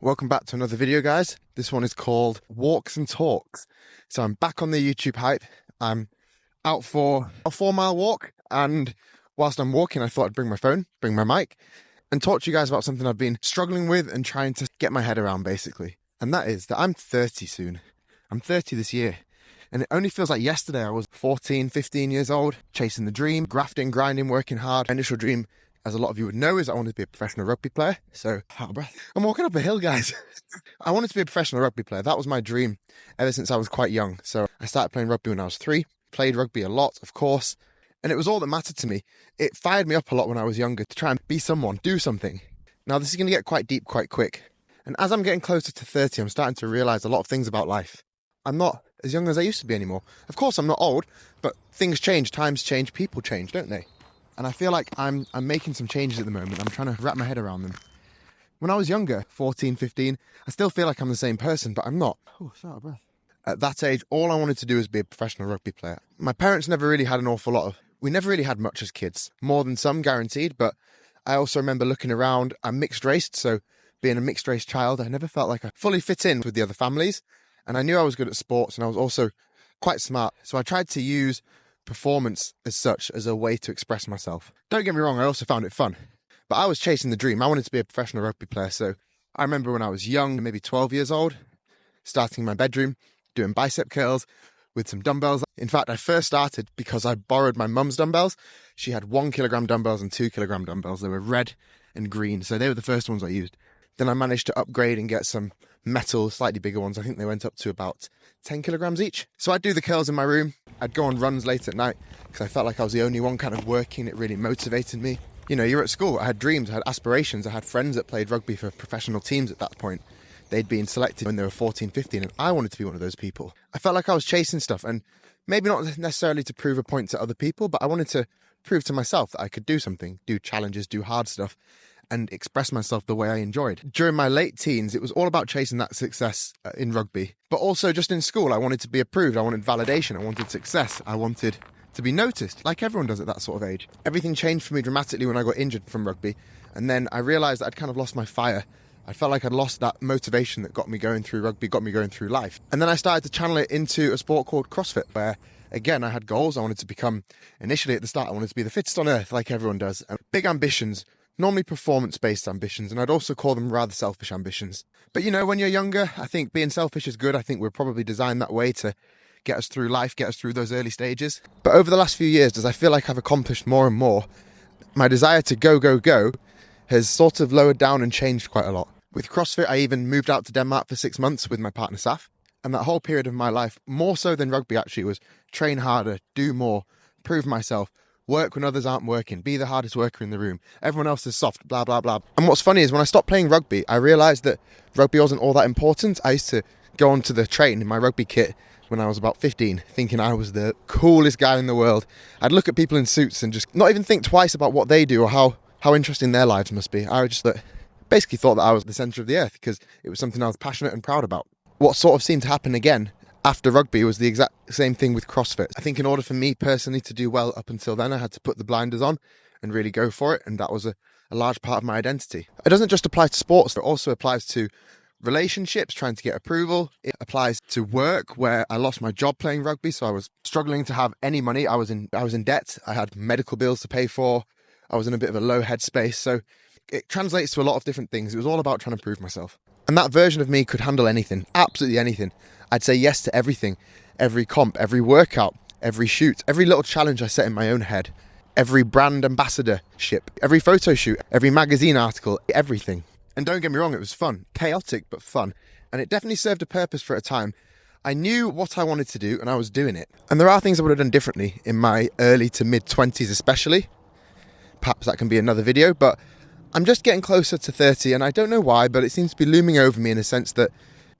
Welcome back to another video, guys. This one is called Walks and Talks. So I'm back on the YouTube hype. I'm out for a 4-mile walk, and whilst I'm walking, I thought I'd bring my phone, bring my mic, and talk to you guys about something I've been struggling with and trying to get my head around, basically. And that is that I'm 30 soon. I'm 30 this year. And it only feels like yesterday I was 14, 15 years old, chasing the dream, grafting, grinding, working hard. My initial dream, as a lot of you would know, is I wanted to be a professional rugby player. So, out of breath. I'm walking up a hill, guys. I wanted to be a professional rugby player. That was my dream ever since I was quite young. So I started playing rugby when I was 3, played rugby a lot, of course. And it was all that mattered to me. It fired me up a lot when I was younger to try and be someone, do something. Now, this is going to get quite deep quite quick. And as I'm getting closer to 30, I'm starting to realize a lot of things about life. I'm not as young as I used to be anymore. Of course, I'm not old, but things change, times change, people change, don't they? And I feel like I'm making some changes at the moment. I'm trying to wrap my head around them. When I was younger, 14, 15, I still feel like I'm the same person, but I'm not. Oh, so out of breath. At that age, all I wanted to do was be a professional rugby player. My parents never really had we never really had much as kids. More than some, guaranteed, but I also remember looking around. I'm mixed raced, so being a mixed race child, I never felt like I fully fit in with the other families. And I knew I was good at sports, and I was also quite smart. So I tried to use performance as such as a way to express myself. Don't get me wrong, I also found it fun. But I was chasing the dream. I wanted to be a professional rugby player. So I remember when I was young, maybe 12 years old, starting in my bedroom, doing bicep curls with some dumbbells. In fact, I first started because I borrowed my mum's dumbbells. She had 1 kilogram dumbbells and 2 kilogram dumbbells. They were red and green. So they were the first ones I used. Then I managed to upgrade and get some metal, slightly bigger ones. I think they went up to about 10 kilograms each. So I'd do the curls in my room. I'd go on runs late at night because I felt like I was the only one kind of working. It really motivated me. You know, you're at school. I had dreams, I had aspirations. I had friends that played rugby for professional teams at that point. They'd been selected when they were 14, 15, and I wanted to be one of those people. I felt like I was chasing stuff, and maybe not necessarily to prove a point to other people, but I wanted to prove to myself that I could do something, do challenges, do hard stuff, and express myself the way I enjoyed. During my late teens, it was all about chasing that success in rugby, but also just in school. I wanted to be approved. I wanted validation. I wanted success. I wanted to be noticed, like everyone does at that sort of age. Everything changed for me dramatically when I got injured from rugby, and then I realised that I'd kind of lost my fire. I felt like I'd lost that motivation that got me going through rugby, got me going through life. And then I started to channel it into a sport called CrossFit, where, again, I had goals. I wanted to become, initially at the start, I wanted to be the fittest on earth, like everyone does. Big ambitions, normally performance-based ambitions, and I'd also call them rather selfish ambitions. But, you know, when you're younger, I think being selfish is good. I think we're probably designed that way to get us through life, get us through those early stages. But over the last few years, as I feel like I've accomplished more and more, my desire to go has sort of lowered down and changed quite a lot. With CrossFit, I even moved out to Denmark for 6 months with my partner, Saf. And that whole period of my life, more so than rugby actually, was train harder, do more, prove myself, work when others aren't working, be the hardest worker in the room. Everyone else is soft, blah, blah, blah. And what's funny is when I stopped playing rugby, I realised that rugby wasn't all that important. I used to go onto the train in my rugby kit when I was about 15, thinking I was the coolest guy in the world. I'd look at people in suits and just not even think twice about what they do or how interesting their lives must be. I just basically thought that I was the centre of the earth because it was something I was passionate and proud about. What sort of seemed to happen again after rugby was the exact same thing with CrossFit. I think in order for me personally to do well up until then, I had to put the blinders on and really go for it. And that was a large part of my identity. It doesn't just apply to sports, it also applies to relationships, trying to get approval. It applies to work, where I lost my job playing rugby, so I was struggling to have any money. I was in debt. I had medical bills to pay for. I was in a bit of a low headspace. So it translates to a lot of different things. It was all about trying to prove myself. And that version of me could handle anything, absolutely anything. I'd say yes to everything, every comp, every workout, every shoot, every little challenge I set in my own head, every brand ambassadorship, every photo shoot, every magazine article, everything. And don't get me wrong, it was fun, chaotic, but fun. And it definitely served a purpose for a time. I knew what I wanted to do and I was doing it. And there are things I would have done differently in my early to mid 20s especially. Perhaps that can be another video, but I'm just getting closer to 30 and I don't know why, but it seems to be looming over me in a sense that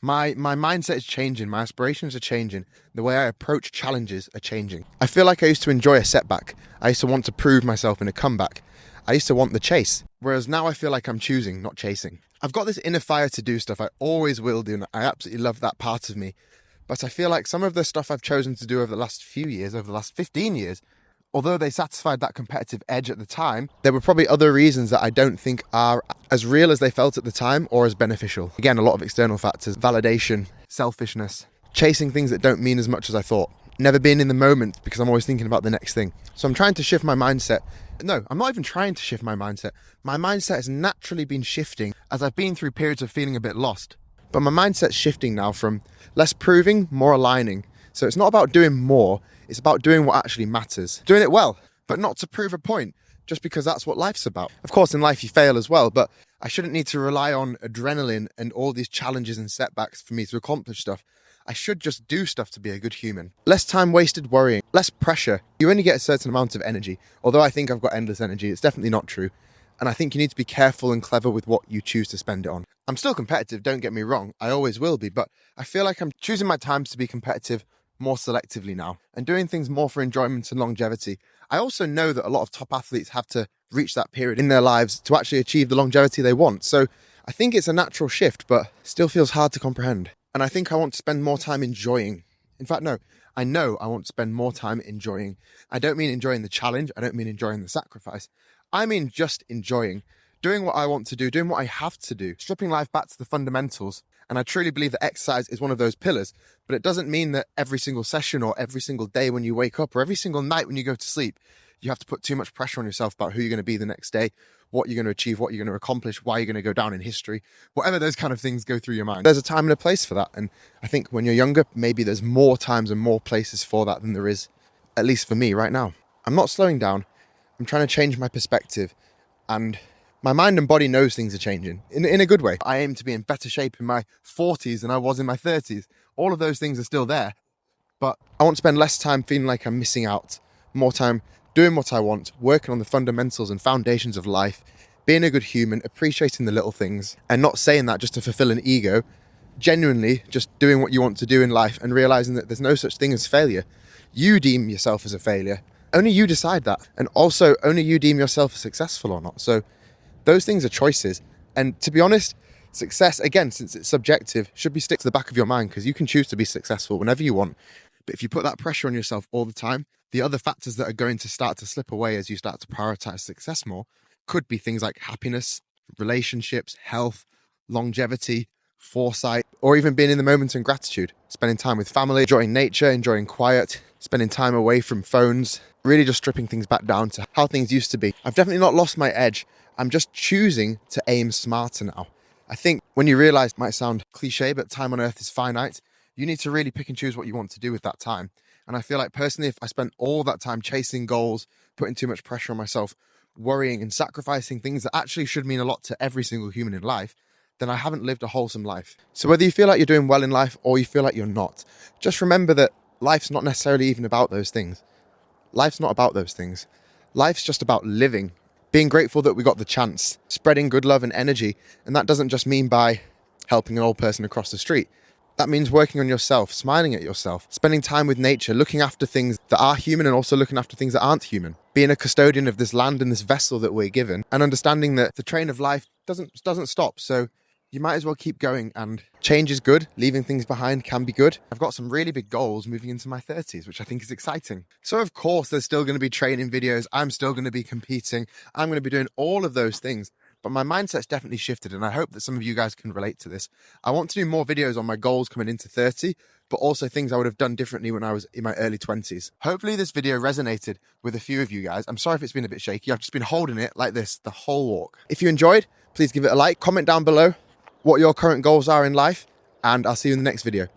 my mindset is changing, my aspirations are changing, the way I approach challenges are changing. I feel like I used to enjoy a setback. I used to want to prove myself in a comeback. I used to want the chase, whereas now I feel like I'm choosing, not chasing. I've got this inner fire to do stuff. I always will do, and I absolutely love that part of me. But I feel like some of the stuff I've chosen to do over the last few years, over the last 15 years, Although they satisfied that competitive edge at the time, there were probably other reasons that I don't think are as real as they felt at the time or as beneficial. Again, a lot of external factors, validation, selfishness, chasing things that don't mean as much as I thought, never being in the moment because I'm always thinking about the next thing. So I'm trying to shift my mindset. No, I'm not even trying to shift my mindset. My mindset has naturally been shifting as I've been through periods of feeling a bit lost. But my mindset's shifting now from less proving, more aligning. So it's not about doing more, it's about doing what actually matters. Doing it well, but not to prove a point, just because that's what life's about. Of course, in life you fail as well, but I shouldn't need to rely on adrenaline and all these challenges and setbacks for me to accomplish stuff. I should just do stuff to be a good human. Less time wasted worrying, less pressure. You only get a certain amount of energy. Although I think I've got endless energy, it's definitely not true. And I think you need to be careful and clever with what you choose to spend it on. I'm still competitive, don't get me wrong. I always will be, but I feel like I'm choosing my times to be competitive more selectively now and doing things more for enjoyment and longevity. I also know that a lot of top athletes have to reach that period in their lives to actually achieve the longevity they want. So I think it's a natural shift, but still feels hard to comprehend. And I think I want to spend more time enjoying. In fact, no, I know I want to spend more time enjoying. I don't mean enjoying the challenge. I don't mean enjoying the sacrifice. I mean just enjoying, doing what I want to do, doing what I have to do, stripping life back to the fundamentals. And I truly believe that exercise is one of those pillars, but it doesn't mean that every single session or every single day when you wake up or every single night when you go to sleep, you have to put too much pressure on yourself about who you're going to be the next day, what you're going to achieve, what you're going to accomplish, why you're going to go down in history, whatever those kind of things go through your mind. There's a time and a place for that. And I think when you're younger, maybe there's more times and more places for that than there is, at least for me right now. I'm not slowing down. I'm trying to change my perspective, and my mind and body knows things are changing in a good way. I aim to be in better shape in my 40s than I was in my 30s. All of those things are still there, but I want to spend less time feeling like I'm missing out, more time doing what I want, working on the fundamentals and foundations of life, being a good human, appreciating the little things, and not saying that just to fulfill an ego, genuinely just doing what you want to do in life and realizing that there's no such thing as failure. You deem yourself as a failure. Only you decide that. And also only you deem yourself successful or not. So those things are choices. And to be honest, success, again, since it's subjective, should be stick to the back of your mind because you can choose to be successful whenever you want. But if you put that pressure on yourself all the time, the other factors that are going to start to slip away as you start to prioritize success more could be things like happiness, relationships, health, longevity, foresight, or even being in the moment and gratitude, spending time with family, enjoying nature, enjoying quiet, spending time away from phones, really just stripping things back down to how things used to be. I've definitely not lost my edge. I'm just choosing to aim smarter now. I think when you realize, it might sound cliche, but time on earth is finite, you need to really pick and choose what you want to do with that time. And I feel like personally, if I spent all that time chasing goals, putting too much pressure on myself, worrying and sacrificing things that actually should mean a lot to every single human in life, then I haven't lived a wholesome life. So whether you feel like you're doing well in life or you feel like you're not, just remember that life's not necessarily even about those things. Life's not about those things. Life's just about living, being grateful that we got the chance, spreading good love and energy. And that doesn't just mean by helping an old person across the street. That means working on yourself, smiling at yourself, spending time with nature, looking after things that are human and also looking after things that aren't human, being a custodian of this land and this vessel that we're given, and understanding that the train of life doesn't stop. So you might as well keep going, and change is good. Leaving things behind can be good. I've got some really big goals moving into my 30s, which I think is exciting. So of course, there's still going to be training videos. I'm still going to be competing. I'm going to be doing all of those things. But my mindset's definitely shifted, and I hope that some of you guys can relate to this. I want to do more videos on my goals coming into 30, but also things I would have done differently when I was in my early 20s. Hopefully this video resonated with a few of you guys. I'm sorry if it's been a bit shaky. I've just been holding it like this the whole walk. If you enjoyed, please give it a like, comment down below what your current goals are in life, and I'll see you in the next video.